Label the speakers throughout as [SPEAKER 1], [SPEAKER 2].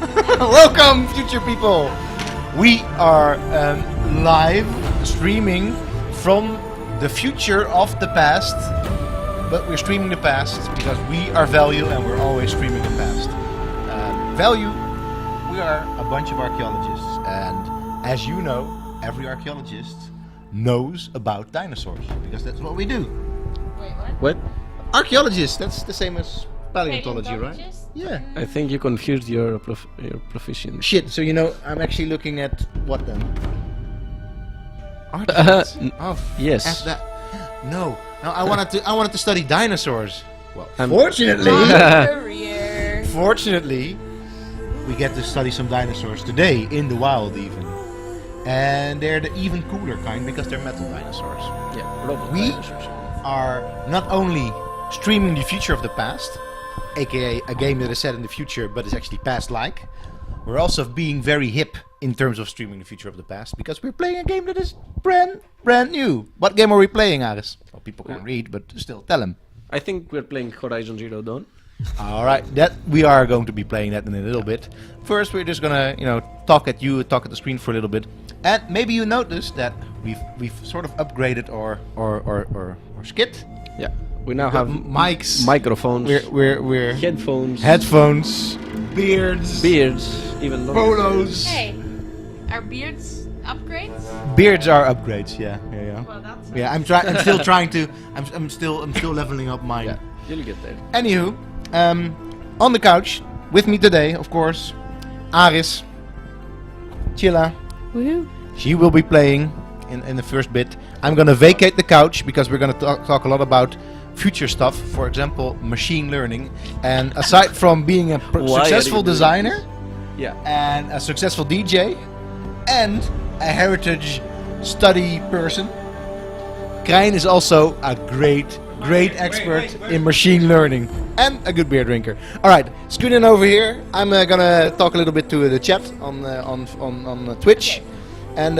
[SPEAKER 1] Welcome, future people! We are live streaming from the future of the past, but we're streaming the past because we are Value and we're always streaming the past. Value, we are a bunch of archaeologists, and as you know, every archaeologist knows about dinosaurs because that's what we do.
[SPEAKER 2] Wait, what?
[SPEAKER 3] What?
[SPEAKER 1] Archaeologists, that's the same as paleontology, right? Yeah.
[SPEAKER 3] I think you confused your profession.
[SPEAKER 1] Shit, so you know, I'm actually looking at what then? Artifacts? Oh,
[SPEAKER 3] yes.
[SPEAKER 1] F that. No, I wanted to study dinosaurs. Well, fortunately, we get to study some dinosaurs today in the wild even, and they're the even cooler kind because they're metal dinosaurs.
[SPEAKER 3] Yeah,
[SPEAKER 1] we are not only streaming the future of the past, aka a game that is set in the future but is actually past-like. We're also being very hip in terms of streaming the future of the past because we're playing a game that is brand new. What game are we playing, Aris? Well, people can't read, but still, tell them.
[SPEAKER 3] I think we're playing Horizon Zero Dawn.
[SPEAKER 1] All right, that we are going to be playing that in a little bit. First, we're just gonna, talk at the screen for a little bit, and maybe you noticed that we've sort of upgraded our skit.
[SPEAKER 3] Yeah, we now have
[SPEAKER 1] mics,
[SPEAKER 3] microphones,
[SPEAKER 1] we're
[SPEAKER 3] headphones,
[SPEAKER 1] beards,
[SPEAKER 3] even
[SPEAKER 1] polos.
[SPEAKER 2] Hey, are beards upgrades?
[SPEAKER 1] Beards are upgrades. Yeah.
[SPEAKER 2] Well, that's
[SPEAKER 1] Yeah, I'm still trying to. I'm still leveling up mine.
[SPEAKER 3] Yeah, you'll get there.
[SPEAKER 1] Anywho, on the couch with me today, of course, Aris, Chilla.
[SPEAKER 2] Woohoo!
[SPEAKER 1] She will be playing in the first bit. I'm gonna vacate the couch because we're gonna talk a lot about future stuff. For example, machine learning. And aside from being a successful designer, and a successful DJ, and a heritage study person, Krijn is also a great expert in machine learning and a good beer drinker. All right, scooting over here, I'm gonna talk a little bit to the chat on Twitch, and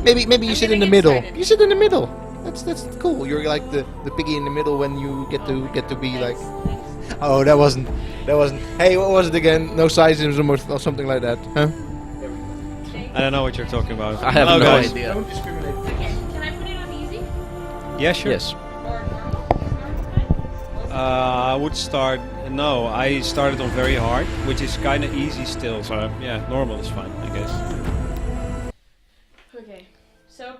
[SPEAKER 1] maybe you sit in the middle. You sit in the middle. That's cool. You're like the piggy in the middle when you get to be like. Oh, that wasn't. Hey, what was it again? No sizism or something like that, huh?
[SPEAKER 4] I don't know what you're talking about.
[SPEAKER 3] I have no idea.
[SPEAKER 1] Don't discriminate.
[SPEAKER 2] Okay, can I put it on easy?
[SPEAKER 4] Yeah, sure.
[SPEAKER 3] Yes.
[SPEAKER 2] Or normal?
[SPEAKER 4] I would start. No, I started on very hard, which is kind of easy still. So yeah, normal is fine, I guess.
[SPEAKER 2] Okay, so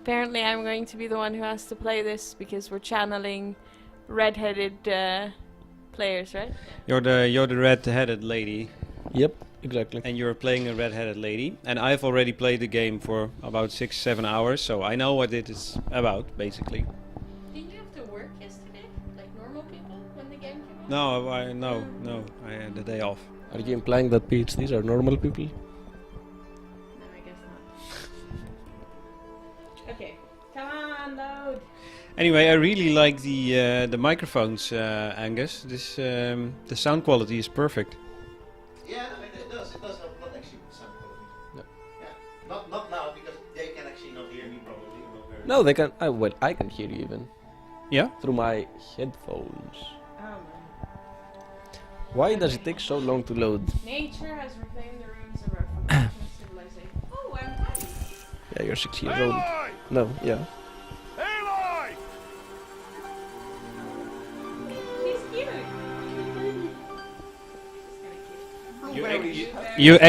[SPEAKER 2] apparently I'm going to be the one who has to play this because we're channeling red-headed players, right?
[SPEAKER 4] You're the red-headed lady,
[SPEAKER 3] Yep, exactly.
[SPEAKER 4] and you're playing a red-headed lady. And I've already played the game for about 6-7 hours, so I know what it is about, basically.
[SPEAKER 2] Did you have to work yesterday, like normal people, when the game came out?
[SPEAKER 4] No, I had the day off.
[SPEAKER 3] Are you implying that PhDs are normal people?
[SPEAKER 2] No, I guess not. Okay, come on, load.
[SPEAKER 4] Anyway, I really like the microphones, Angus. This the sound quality is perfect.
[SPEAKER 1] Yeah, it does help a lot actually with sound quality.
[SPEAKER 3] No.
[SPEAKER 1] Yeah. Not now because they can actually not hear me probably.
[SPEAKER 3] No, they can. Well, I can hear you even
[SPEAKER 4] Yeah.
[SPEAKER 3] through my headphones.
[SPEAKER 2] Oh man.
[SPEAKER 3] Why does it take so long to load?
[SPEAKER 2] Nature has reclaimed the ruins of our forgotten civilization. Oh, I'm happy.
[SPEAKER 3] Yeah, you're 6 years old. No, yeah.
[SPEAKER 2] She's cute.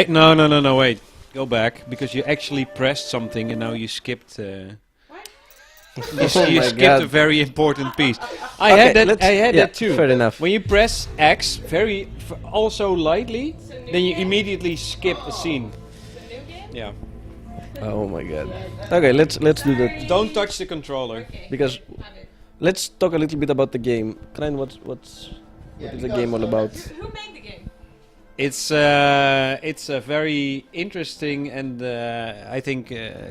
[SPEAKER 4] No, wait. Go back, because you actually pressed something and now you skipped...
[SPEAKER 2] What?
[SPEAKER 4] you skipped
[SPEAKER 3] God.
[SPEAKER 4] a very important piece. I
[SPEAKER 3] Okay,
[SPEAKER 4] had that.
[SPEAKER 3] let's-
[SPEAKER 4] I had
[SPEAKER 3] yeah,
[SPEAKER 4] that too.
[SPEAKER 3] fair enough.
[SPEAKER 4] When you press X also lightly,
[SPEAKER 2] It's a new
[SPEAKER 4] then you
[SPEAKER 2] game?
[SPEAKER 4] immediately skip a scene.
[SPEAKER 2] The new game?
[SPEAKER 4] Yeah.
[SPEAKER 3] Oh my god. Okay, let's do that
[SPEAKER 4] Don't touch the controller.
[SPEAKER 2] Okay.
[SPEAKER 3] because
[SPEAKER 2] Have it.
[SPEAKER 3] let's talk a little bit about the game. Krijn, what is the game all about?
[SPEAKER 2] Who made the game?
[SPEAKER 4] It's a very interesting and I think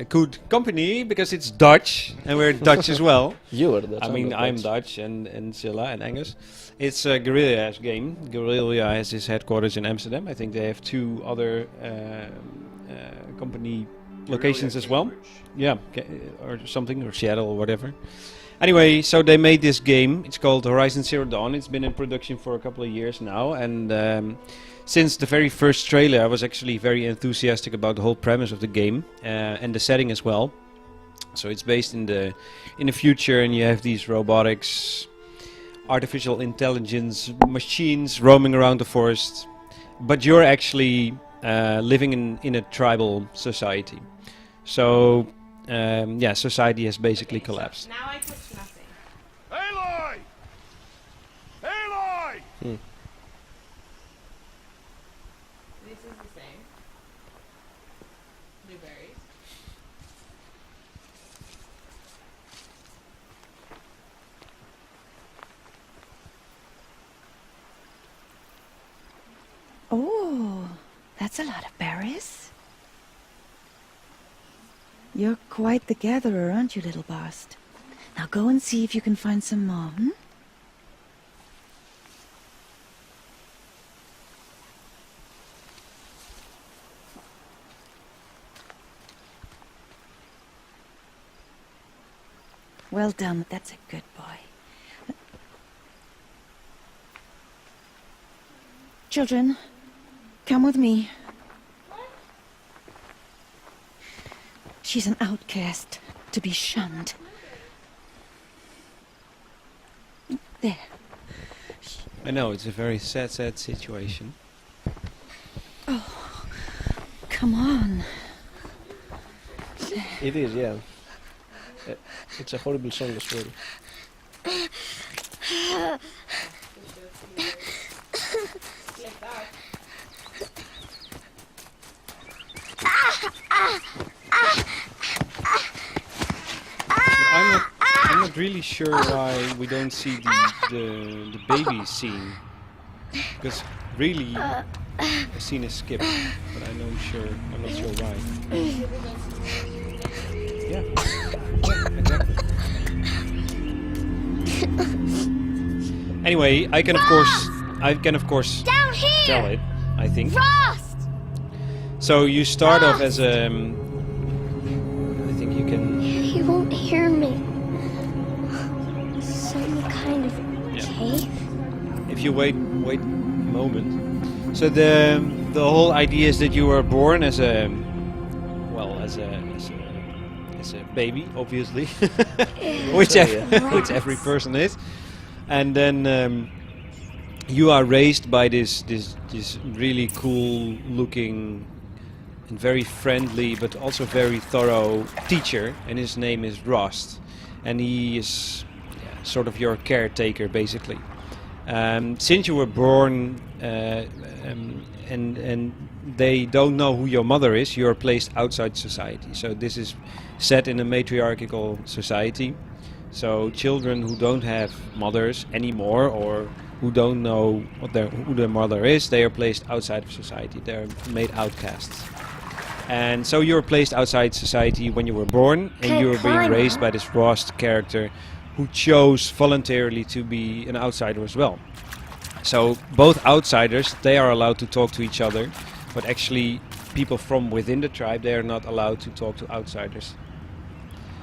[SPEAKER 4] good company because it's Dutch and we're Dutch as well.
[SPEAKER 3] You are Dutch.
[SPEAKER 4] I mean, I'm Dutch and Silla and Angus. It's a Guerilla's game. Guerilla has its headquarters in Amsterdam. I think they have 2 other company locations as well. Yeah, or something, or Seattle or whatever. Anyway, so they made this game. It's called Horizon Zero Dawn. It's been in production for a couple of years now, and since the very first trailer, I was actually very enthusiastic about the whole premise of the game and the setting as well. So it's based in the future, and you have these robotics, artificial intelligence machines roaming around the forest, but you're actually living in a tribal society. So yeah, society has basically collapsed.
[SPEAKER 2] Now I touch nothing.
[SPEAKER 5] Aloy! Aloy!
[SPEAKER 2] This is the same. Blueberries.
[SPEAKER 6] Oh, that's a lot of berries. You're quite the gatherer, aren't you, little Bast? Now go and see if you can find some more, hmm? Well done, that's a good boy. Children, come with me. She's an outcast, to be shunned. There.
[SPEAKER 4] I know, it's a very sad situation.
[SPEAKER 6] Oh, come on.
[SPEAKER 3] It is, yeah. It's a horrible song as well.
[SPEAKER 4] I'm not really sure why we don't see the baby scene, because really the scene is skipped, but I'm not sure why. Yeah, exactly. Anyway, I can of course
[SPEAKER 7] Down here!
[SPEAKER 4] tell it, I think.
[SPEAKER 7] Frost!
[SPEAKER 4] So you start off as a I think you can.
[SPEAKER 7] He won't hear me. Some kind of cave?
[SPEAKER 4] If you wait a moment. So the whole idea is that you were born as a baby, obviously, which every person is, and then you are raised by this really cool looking and very friendly but also very thorough teacher, and his name is Rost, and he is sort of your caretaker basically. Since you were born and they don't know who your mother is, you are placed outside society. So this is set in a matriarchal society. So children who don't have mothers anymore, or who don't know who their mother is, they are placed outside of society. They're made outcasts. And so you were placed outside society when you were born, and you were being raised by this Rost character who chose voluntarily to be an outsider as well. So both outsiders, they are allowed to talk to each other, but actually people from within the tribe, they are not allowed to talk to outsiders.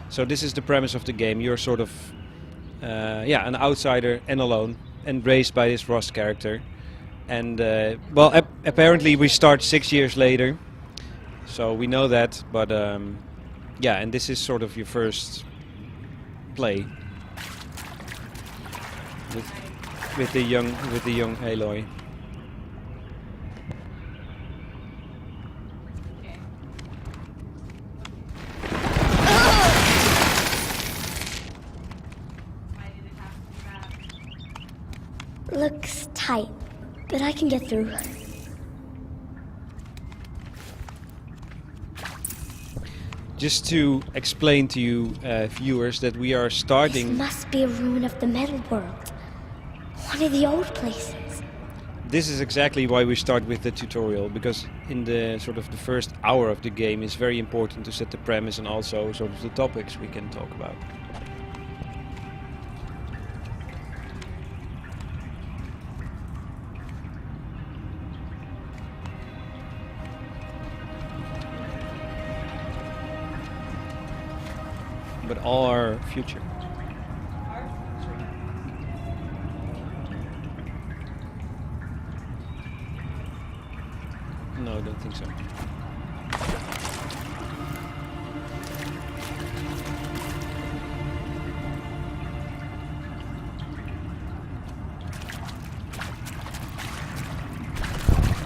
[SPEAKER 4] So this is the premise of the game. You're sort of an outsider and alone, and raised by this Rost character. And apparently we start 6 years later, so we know that. But and this is sort of your first play with the young Aloy.
[SPEAKER 7] Looks tight, but I can get through.
[SPEAKER 4] Just to explain to you viewers that we are
[SPEAKER 7] This
[SPEAKER 4] starting.
[SPEAKER 7] must be a ruin of the metal world. One of the old places.
[SPEAKER 4] This is exactly why we start with the tutorial, because in the sort of the first hour of the game is very important to set the premise and also sort of the topics we can talk about. But all our future. don't think so.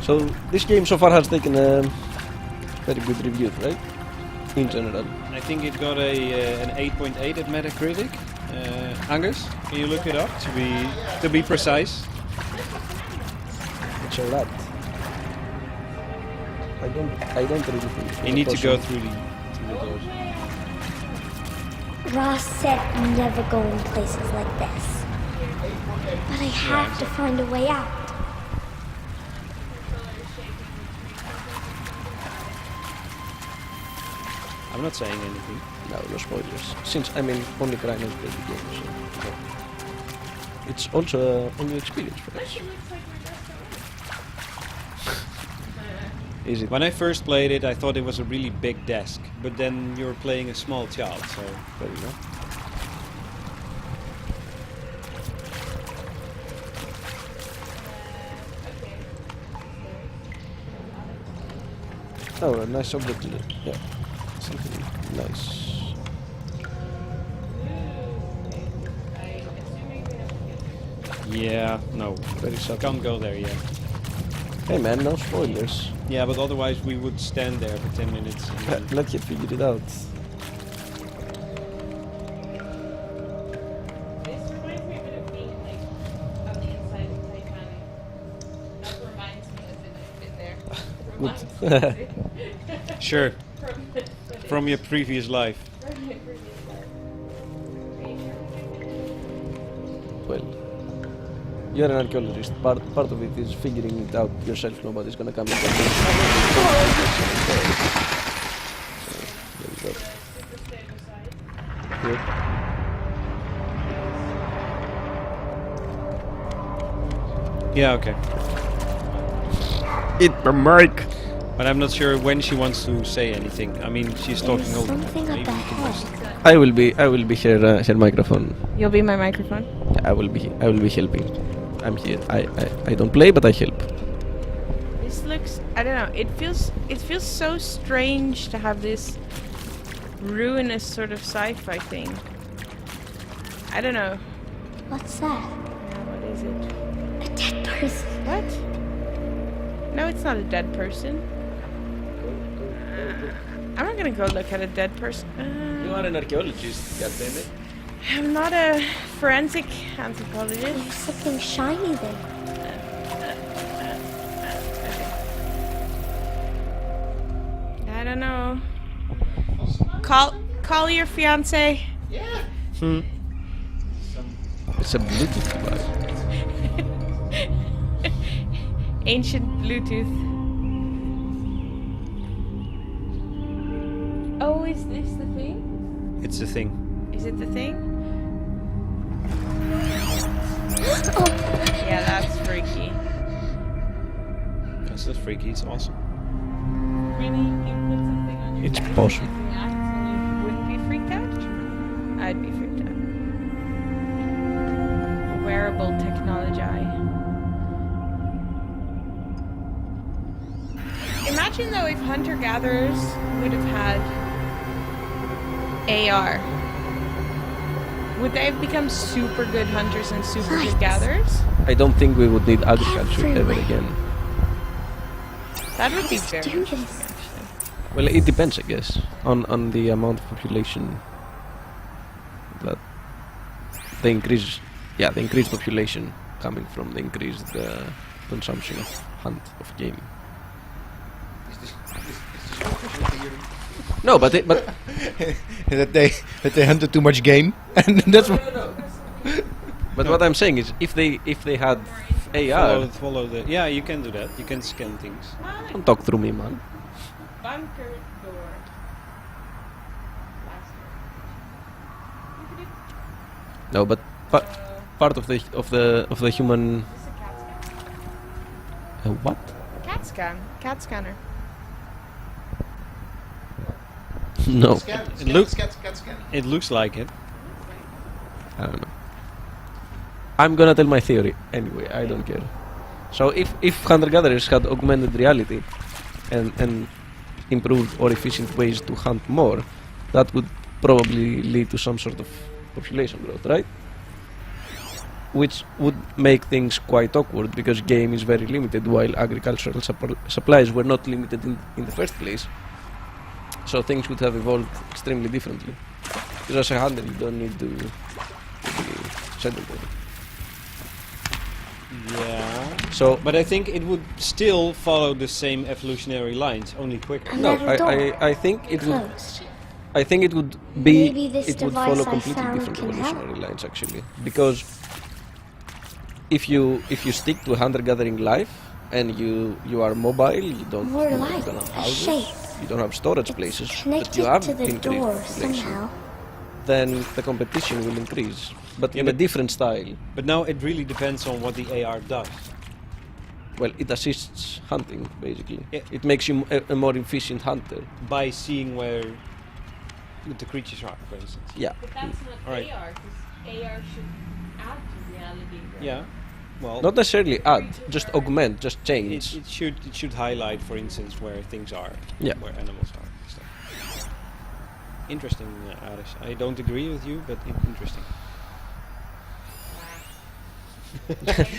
[SPEAKER 3] So this game so far has taken very good reviews, right? In general.
[SPEAKER 4] I think it got an 8.8 at Metacritic. Angus, can you look it up to be precise?
[SPEAKER 3] It's a lot. I don't really think.
[SPEAKER 4] You need to go through the doors.
[SPEAKER 7] Ross said never go in places like this. But I have to find a way out.
[SPEAKER 4] I'm not saying anything.
[SPEAKER 3] No spoilers. Since only Crane has played the game, so it's also a new experience for us. Is it?
[SPEAKER 4] When I first played it, I thought it was a really big desk, but then you're playing a small child, so
[SPEAKER 3] Fair enough. Oh, a nice object. Yeah, something nice.
[SPEAKER 4] yeah, no,
[SPEAKER 3] Very subtle.
[SPEAKER 4] can't go there yet.
[SPEAKER 3] Hey man, no spoilers.
[SPEAKER 4] Yeah, but otherwise we would stand there for 10 minutes. And then
[SPEAKER 3] Let you figure it out.
[SPEAKER 2] This reminds me a bit of being like on the inside of Titanic. That reminds me as if I've been there.
[SPEAKER 3] Good.
[SPEAKER 4] sure, from your previous life.
[SPEAKER 3] Well, you're an archaeologist. Part of it is figuring it out yourself. Nobody's gonna come and tell you. There we go. Good.
[SPEAKER 4] Yeah, okay.
[SPEAKER 3] Eat the mic.
[SPEAKER 4] But I'm not sure when she wants to say anything. I mean, she's talking
[SPEAKER 7] There's
[SPEAKER 4] all the time.
[SPEAKER 7] something up
[SPEAKER 4] Maybe we can just-
[SPEAKER 7] ahead.
[SPEAKER 3] I will be her microphone.
[SPEAKER 2] You'll be my microphone.
[SPEAKER 3] I will be helping. I'm here. I don't play, but I help.
[SPEAKER 2] This looks, I don't know, it feels so strange to have this ruinous sort of sci-fi thing. I don't know.
[SPEAKER 7] What's that?
[SPEAKER 2] Yeah, what is it?
[SPEAKER 7] A dead person.
[SPEAKER 2] What? No, it's not a dead person. I'm not gonna go look at a dead person.
[SPEAKER 3] You are an archaeologist, goddammit.
[SPEAKER 2] I'm not a forensic anthropologist.
[SPEAKER 7] There's something shiny there.
[SPEAKER 2] I don't know. Call your fiance.
[SPEAKER 3] It's a Bluetooth device.
[SPEAKER 2] Ancient Bluetooth. Oh, is this the thing?
[SPEAKER 4] It's the thing.
[SPEAKER 2] Is it the thing?
[SPEAKER 7] Oh,
[SPEAKER 2] Yeah, that's freaky.
[SPEAKER 4] That's not freaky, it's awesome.
[SPEAKER 2] Really? You put something on your
[SPEAKER 3] It's
[SPEAKER 2] face
[SPEAKER 3] awesome.
[SPEAKER 2] that reacts and you wouldn't be freaked out? I'd be freaked out. Wearable technology. Imagine though if hunter-gatherers would have had AR. Would they have become super good hunters and super good
[SPEAKER 7] Lights.
[SPEAKER 2] gatherers?
[SPEAKER 3] I don't think we would need agriculture ever
[SPEAKER 7] Everywhere.
[SPEAKER 3] again.
[SPEAKER 2] That would be
[SPEAKER 7] Let's
[SPEAKER 2] very
[SPEAKER 7] do
[SPEAKER 2] interesting,
[SPEAKER 7] this.
[SPEAKER 2] actually.
[SPEAKER 3] Well, it depends, I guess, on the amount of population that the increased population coming from the increased consumption of game. No, but
[SPEAKER 1] that they hunted too much game, and that's what.
[SPEAKER 3] but what I'm saying is, if they had AR,
[SPEAKER 4] Follow the. Yeah, you can do that. You can scan things.
[SPEAKER 3] don't talk through me, man.
[SPEAKER 2] Bunker door.
[SPEAKER 3] No, but part of the human.
[SPEAKER 2] This is a CAT scan.
[SPEAKER 3] What?
[SPEAKER 2] Cat scan. Cat scanner.
[SPEAKER 3] No,
[SPEAKER 4] It looks like it.
[SPEAKER 3] I don't know. I'm gonna tell my theory anyway. I don't care. So if hunter-gatherers had augmented reality, and improved or efficient ways to hunt more, that would probably lead to some sort of population growth, right? Which would make things quite awkward because game is very limited while agricultural supplies were not limited in the first place. So things would have evolved extremely differently. Because as a hunter you don't need to be sedentary.
[SPEAKER 4] Yeah.
[SPEAKER 3] So,
[SPEAKER 4] But I think it would still follow the same evolutionary lines, only quicker.
[SPEAKER 3] no,
[SPEAKER 7] Another door.
[SPEAKER 3] I think it would.
[SPEAKER 7] Closed.
[SPEAKER 3] I think it would be.
[SPEAKER 7] Maybe this
[SPEAKER 3] It would
[SPEAKER 7] device
[SPEAKER 3] follow
[SPEAKER 7] I
[SPEAKER 3] completely
[SPEAKER 7] found
[SPEAKER 3] different
[SPEAKER 7] can help.
[SPEAKER 3] evolutionary lines, actually, because if you stick to hunter-gathering life and you are mobile, you don't
[SPEAKER 7] More
[SPEAKER 3] you
[SPEAKER 7] light,
[SPEAKER 3] don't have
[SPEAKER 7] a
[SPEAKER 3] houses,
[SPEAKER 7] shape.
[SPEAKER 3] you don't have storage places, but
[SPEAKER 7] Connected
[SPEAKER 3] you have
[SPEAKER 7] to the
[SPEAKER 3] increased
[SPEAKER 7] door
[SPEAKER 3] population,
[SPEAKER 7] somehow.
[SPEAKER 3] then the competition will increase, but
[SPEAKER 4] Yeah,
[SPEAKER 3] in a
[SPEAKER 4] but-
[SPEAKER 3] different style.
[SPEAKER 4] But now it really depends on what the AR does.
[SPEAKER 3] Well, it assists hunting, basically.
[SPEAKER 4] Yeah.
[SPEAKER 3] It makes you a more efficient hunter.
[SPEAKER 4] By seeing where the creatures are, for instance.
[SPEAKER 3] Yeah.
[SPEAKER 2] But that's not
[SPEAKER 4] Alright.
[SPEAKER 2] AR, because AR should add to reality. Right?
[SPEAKER 4] Yeah. Well,
[SPEAKER 3] Not necessarily add, just augment, just change.
[SPEAKER 4] it should highlight, for instance, where things are,
[SPEAKER 3] Yeah.
[SPEAKER 4] where animals are. And stuff. Interesting, Aris. I don't agree with you, but interesting.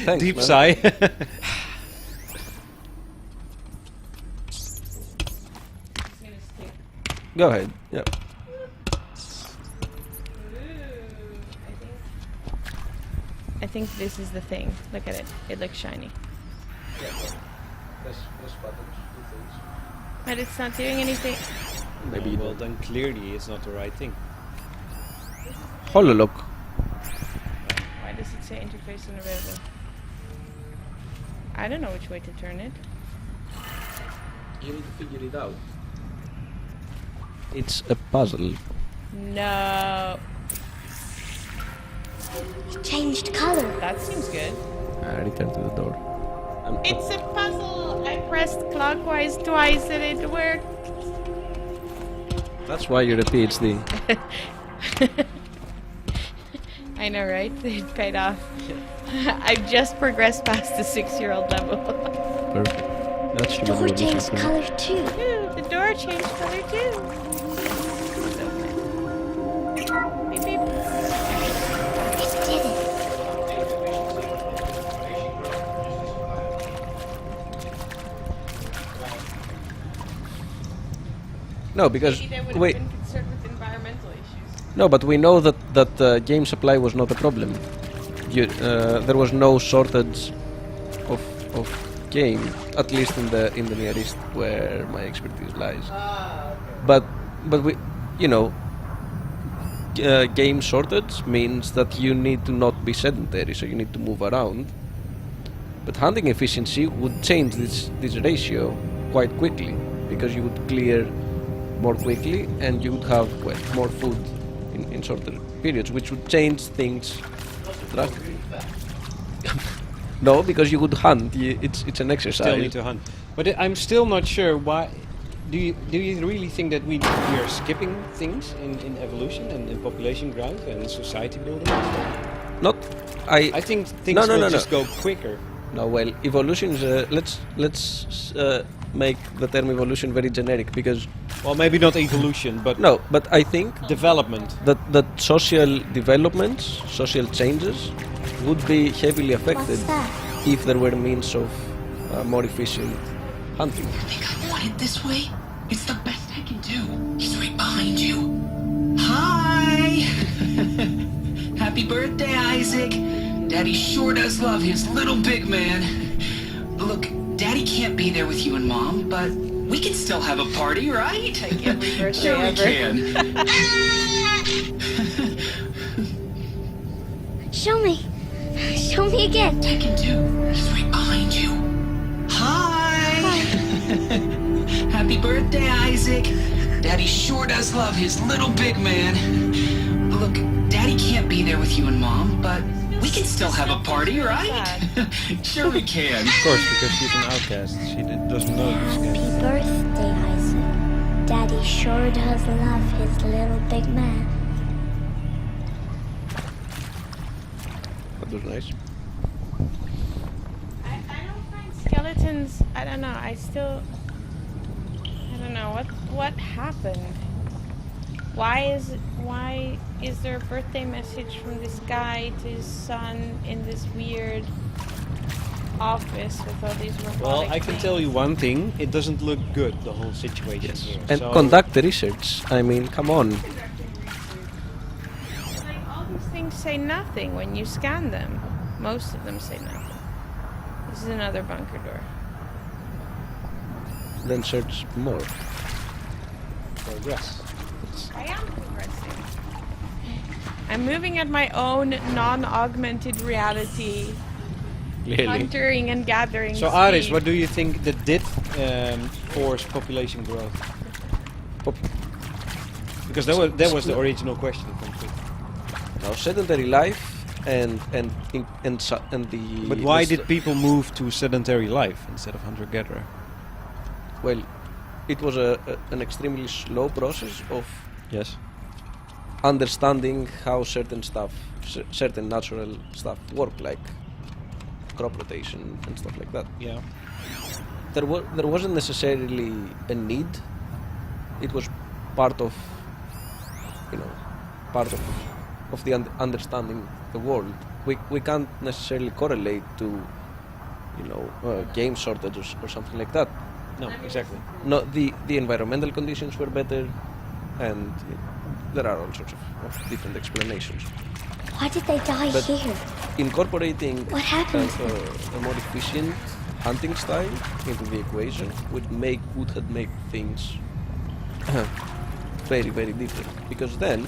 [SPEAKER 3] Thanks,
[SPEAKER 4] Deep
[SPEAKER 3] man.
[SPEAKER 4] sigh.
[SPEAKER 2] It's gonna stick.
[SPEAKER 3] Go ahead. Yeah.
[SPEAKER 2] I think this is the thing. Look at it. It looks shiny. But it's not doing anything.
[SPEAKER 3] Maybe you
[SPEAKER 4] well,
[SPEAKER 3] don't.
[SPEAKER 4] then clearly it's not the right thing.
[SPEAKER 3] Hololock.
[SPEAKER 2] Why does it say interface unavailable? I don't know which way to turn it.
[SPEAKER 3] You need to figure it out. It's a puzzle.
[SPEAKER 2] No.
[SPEAKER 7] It changed color.
[SPEAKER 2] That seems good.
[SPEAKER 3] Return to the door.
[SPEAKER 2] It's a puzzle! I pressed clockwise twice and it worked.
[SPEAKER 3] That's why you're a PhD.
[SPEAKER 2] I know, right? It paid off. I've just progressed past the 6-year-old level.
[SPEAKER 3] Perfect. That's
[SPEAKER 7] The
[SPEAKER 3] human
[SPEAKER 7] door
[SPEAKER 3] evolution
[SPEAKER 7] changed
[SPEAKER 3] for me.
[SPEAKER 7] color too.
[SPEAKER 2] Ooh, the door changed color too. So fun. Beep beep.
[SPEAKER 7] It did it.
[SPEAKER 3] No, because
[SPEAKER 2] Maybe they would have
[SPEAKER 3] wait.
[SPEAKER 2] been concerned with environmental issues.
[SPEAKER 3] No, but we know that game supply was not a problem. There was no shortage of game, at least in the Near East, where my expertise lies. But we, you know, game shortage means that you need to not be sedentary, so you need to move around. But hunting efficiency would change this ratio quite quickly, because you would clear more quickly and you would have more food in shorter periods, which would change things drastically. No, because you would hunt. It's an exercise.
[SPEAKER 4] Still need to hunt. But I'm still not sure why. Do you really think that we are skipping things in evolution and in population growth and society building?
[SPEAKER 3] Not.
[SPEAKER 4] I think things will just go quicker.
[SPEAKER 3] No, well, evolution is let's make the term evolution very generic, because
[SPEAKER 4] Well, maybe not evolution, but
[SPEAKER 3] no, but I think
[SPEAKER 4] development.
[SPEAKER 3] that social developments, social changes, would be heavily affected
[SPEAKER 7] What's that?
[SPEAKER 3] if there were means of more efficient hunting.
[SPEAKER 5] Think I want it this way? It's the best I can do. He's right behind you. Hi! Happy birthday, Isaac. Daddy sure does love his little big man. Look, Daddy can't be there with you and Mom, but we can still have a party, right?
[SPEAKER 2] Like every birthday
[SPEAKER 5] Sure we
[SPEAKER 2] ever.
[SPEAKER 5] can.
[SPEAKER 7] Show me. Show me again.
[SPEAKER 5] Tekken 2. He's right behind you. Hi! Happy birthday, Isaac. Daddy sure does love his little big man. Look, Daddy can't be there with you and Mom, but we can still have a party, right? Sure we can.
[SPEAKER 4] Of course, because she's an outcast. She doesn't know this
[SPEAKER 7] Happy
[SPEAKER 4] game.
[SPEAKER 7] birthday, Isaac. Daddy sure does love his little big man.
[SPEAKER 3] That was nice.
[SPEAKER 2] I don't find skeletons. I don't know. I still. don't know what happened. Why is there a birthday message from this guy to his son in this weird office with all these robotic
[SPEAKER 4] Well, I can
[SPEAKER 2] things?
[SPEAKER 4] tell you one thing. It doesn't look good, the whole situation here.
[SPEAKER 3] And
[SPEAKER 4] So-
[SPEAKER 3] conduct the research. I mean, come on.
[SPEAKER 2] Like, all these things say nothing when you scan them. Most of them say nothing. This is another bunker door.
[SPEAKER 3] Then search more.
[SPEAKER 4] Progress.
[SPEAKER 2] I am progressing. I'm moving at my own non-augmented reality,
[SPEAKER 3] Clearly.
[SPEAKER 2] huntering and gathering
[SPEAKER 4] So,
[SPEAKER 2] speed.
[SPEAKER 4] Aris, what do you think that did force population growth? Because that was the original question.
[SPEAKER 3] Now, sedentary life and the.
[SPEAKER 4] But why did people move to sedentary life instead of hunter-gatherer?
[SPEAKER 3] Well, it was an extremely slow process of
[SPEAKER 4] Yes.
[SPEAKER 3] understanding how certain natural stuff work, like crop rotation and stuff like that.
[SPEAKER 4] Yeah.
[SPEAKER 3] There wasn't necessarily a need. It was part of, of the understanding the world. We can't necessarily correlate to, game shortages or something like that.
[SPEAKER 4] No, exactly.
[SPEAKER 3] No, the environmental conditions were better, and there are all sorts of different explanations.
[SPEAKER 7] Why did they die
[SPEAKER 3] But-
[SPEAKER 7] here?
[SPEAKER 3] Incorporating
[SPEAKER 7] What happened?
[SPEAKER 3] a more efficient hunting style into the equation would have made things very, very different. Because then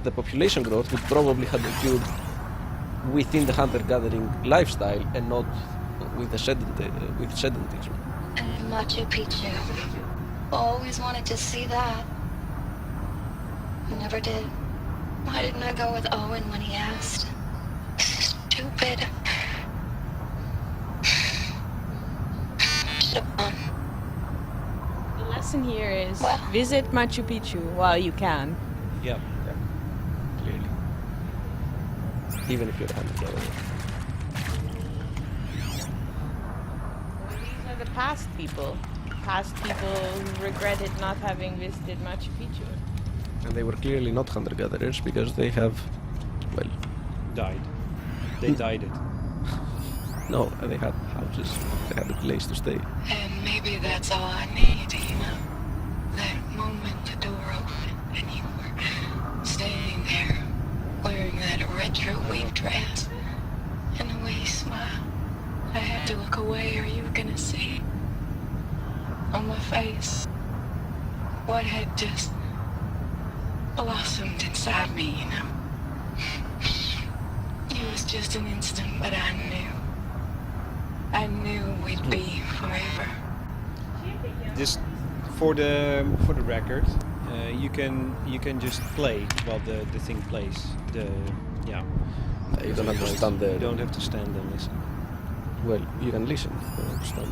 [SPEAKER 3] the population growth would probably have occurred within the hunter-gathering lifestyle and not with the sedentism.
[SPEAKER 8] And Machu Picchu. Always wanted to see that. Never did. Why didn't I go with Owen when he asked? Stupid. Should've gone.
[SPEAKER 2] The lesson here is
[SPEAKER 8] Well-
[SPEAKER 2] visit Machu Picchu while you can.
[SPEAKER 4] Yeah.
[SPEAKER 3] Clearly. Even if you're a hunter-gatherer.
[SPEAKER 2] These are the past people. Past people who regretted not having visited Machu Picchu.
[SPEAKER 3] And they were clearly not hunter-gatherers because they have, well,
[SPEAKER 4] Died. They died it.
[SPEAKER 3] no, they had houses, they had a place to stay.
[SPEAKER 8] And maybe that's all I need, That moment the door opened and you were standing there wearing that retro wave dress and the way you smiled. I had to look away or you were gonna see on my face what had just blossomed inside me, It was just an instant, but I knew we'd be forever.
[SPEAKER 4] Just for the record, you can just play while the thing plays.
[SPEAKER 3] You don't have to stand there.
[SPEAKER 4] You don't have to stand and listen.
[SPEAKER 3] Well, you can listen, but not stand.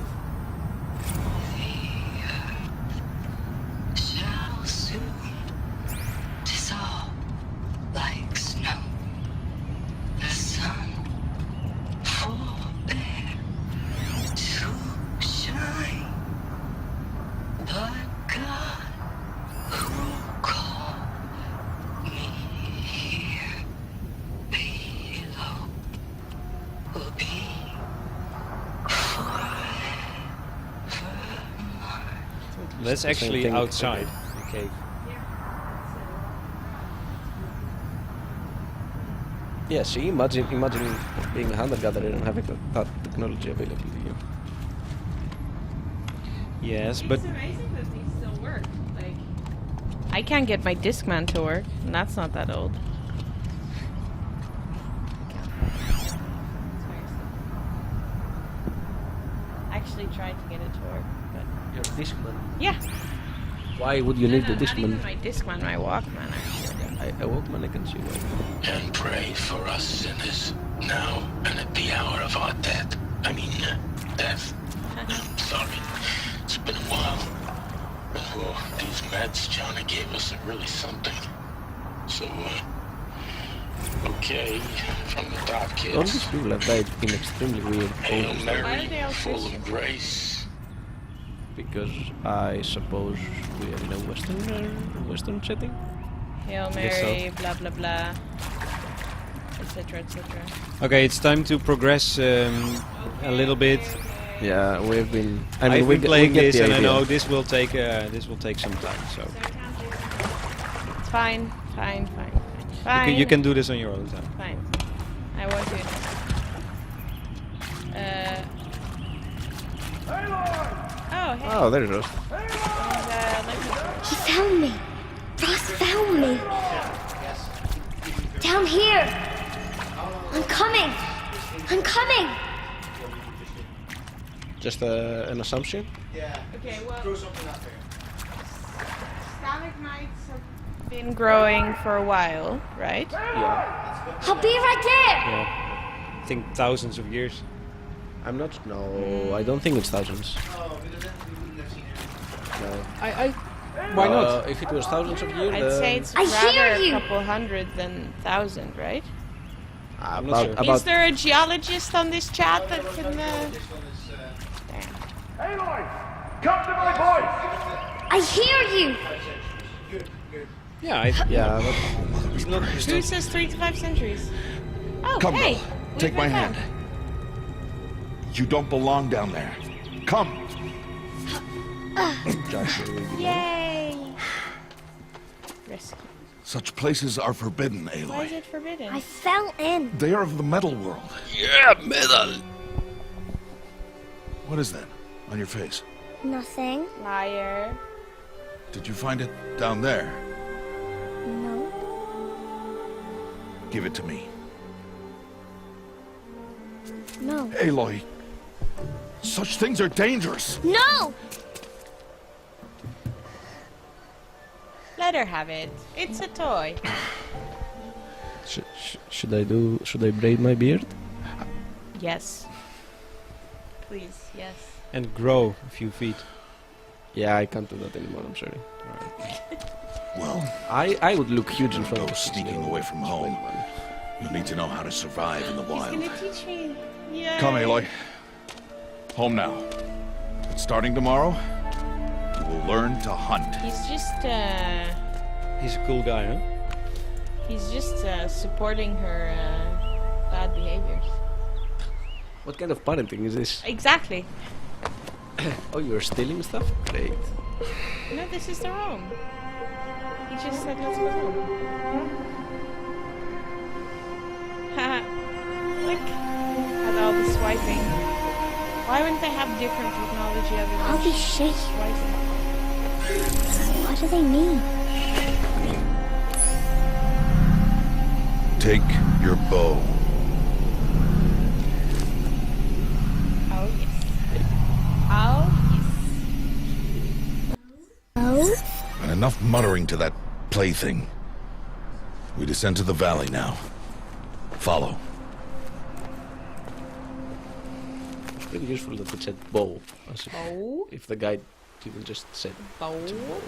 [SPEAKER 8] Shall soon dissolve like snow. The sun forbear to shine, but God who called me here below will be
[SPEAKER 4] That's
[SPEAKER 3] the same
[SPEAKER 4] actually
[SPEAKER 3] thing.
[SPEAKER 4] outside the cave.
[SPEAKER 3] Yeah, see, imagine being a hunter-gatherer and having that technology available to you.
[SPEAKER 4] Yes, but
[SPEAKER 2] It's amazing that these still work. Like, I can't get my Discman to work, and that's not that old. I actually tried to get it to work, but
[SPEAKER 3] Your Discman.
[SPEAKER 2] yeah.
[SPEAKER 3] Why would you need the
[SPEAKER 2] Not even
[SPEAKER 3] Discman?
[SPEAKER 2] my Discman, my Walkman actually.
[SPEAKER 3] I Walkman, I can see why.
[SPEAKER 9] And pray for us sinners, now and at the hour of our death. Death. Sorry, it's been a while. Oh, these meds Johnny gave us are really something. So, okay, from the top,
[SPEAKER 3] All
[SPEAKER 9] kids.
[SPEAKER 3] these people have died in extremely weird
[SPEAKER 9] Hail
[SPEAKER 3] poses.
[SPEAKER 2] Why are
[SPEAKER 9] Mary,
[SPEAKER 2] they all
[SPEAKER 9] full
[SPEAKER 2] Christian?
[SPEAKER 9] of grace.
[SPEAKER 3] because I suppose we are in a Western setting.
[SPEAKER 2] Hail
[SPEAKER 3] guess so.
[SPEAKER 2] Mary, blah blah blah, etc. etc.
[SPEAKER 4] Okay, it's time to progress a little bit.
[SPEAKER 3] Yeah, we've been. I mean,
[SPEAKER 4] I've
[SPEAKER 3] we
[SPEAKER 4] been
[SPEAKER 3] get-
[SPEAKER 4] playing
[SPEAKER 3] we get
[SPEAKER 4] this,
[SPEAKER 3] the
[SPEAKER 4] and I
[SPEAKER 3] idea.
[SPEAKER 4] know this will take some time. So
[SPEAKER 2] It's fine, fine, fine, fine.
[SPEAKER 4] you can do this on your own time.
[SPEAKER 2] Fine. I won't do it. Oh, hey.
[SPEAKER 3] Oh, there it is.
[SPEAKER 7] He found me. Ross found me. Down here. I'm coming. I'm coming.
[SPEAKER 3] Just an assumption.
[SPEAKER 2] Okay, well, stalagmites have been growing for a while, right?
[SPEAKER 3] Yeah.
[SPEAKER 7] I'll be right there.
[SPEAKER 4] Yeah, I think thousands of years.
[SPEAKER 3] I'm not. No, I don't think it's thousands. No.
[SPEAKER 4] Why not?
[SPEAKER 3] If it was thousands of years,
[SPEAKER 2] I'd say it's
[SPEAKER 7] I
[SPEAKER 2] rather
[SPEAKER 7] hear
[SPEAKER 2] a
[SPEAKER 7] you.
[SPEAKER 2] couple hundred than thousand, right?
[SPEAKER 4] I'm not sure.
[SPEAKER 2] Is there a geologist on this chat that can? Damn.
[SPEAKER 7] I hear you.
[SPEAKER 4] Yeah,
[SPEAKER 3] Yeah,
[SPEAKER 4] it's not.
[SPEAKER 2] Who says 3 to 5 centuries? Oh,
[SPEAKER 10] Come,
[SPEAKER 2] hey,
[SPEAKER 10] girl.
[SPEAKER 2] we
[SPEAKER 10] Take my
[SPEAKER 2] met
[SPEAKER 10] hand. You don't belong down there. Come.
[SPEAKER 2] Yay! Rescue.
[SPEAKER 10] Such places are forbidden,
[SPEAKER 2] Why is
[SPEAKER 10] Aloy.
[SPEAKER 2] it forbidden?
[SPEAKER 7] I fell in.
[SPEAKER 10] They are of the metal world.
[SPEAKER 9] Yeah, metal.
[SPEAKER 10] What is that on your face?
[SPEAKER 7] Nothing.
[SPEAKER 2] Liar.
[SPEAKER 10] Did you find it down there?
[SPEAKER 7] No.
[SPEAKER 10] Give it to me.
[SPEAKER 7] No.
[SPEAKER 10] Aloy, such things are dangerous.
[SPEAKER 7] No!
[SPEAKER 2] Let her have it. It's a toy.
[SPEAKER 3] should I do? Should I braid my beard?
[SPEAKER 2] Yes. Please, yes.
[SPEAKER 4] And grow a few feet.
[SPEAKER 3] Yeah, I can't do that anymore. I'm sorry.
[SPEAKER 10] Well,
[SPEAKER 3] I would look huge in front
[SPEAKER 10] go
[SPEAKER 3] of
[SPEAKER 10] sneaking away from home. You need to know how to survive in the
[SPEAKER 2] He's
[SPEAKER 10] wild.
[SPEAKER 2] gonna teach me. Yeah.
[SPEAKER 10] Come, Aloy. Home now. Starting tomorrow, you will learn to hunt.
[SPEAKER 2] He's just,
[SPEAKER 4] He's a cool guy, huh?
[SPEAKER 2] supporting her, bad behaviors.
[SPEAKER 3] What kind of parenting is this?
[SPEAKER 2] Exactly.
[SPEAKER 3] Oh, you're stealing stuff? Great.
[SPEAKER 2] No, this is the room. He just said, let's go home. Haha. Look at all the swiping. Why wouldn't they have different technology other than
[SPEAKER 7] I'll be shaking.
[SPEAKER 2] swiping?
[SPEAKER 7] What do they mean?
[SPEAKER 10] Take your bow.
[SPEAKER 2] Oh, yes. Oh, yes.
[SPEAKER 7] Oh?
[SPEAKER 10] And enough muttering to that plaything. We descend to the valley now. Follow.
[SPEAKER 3] It's pretty useful that it said bow.
[SPEAKER 2] Bow?
[SPEAKER 3] If the guide didn't just say
[SPEAKER 2] Bow?
[SPEAKER 3] bow.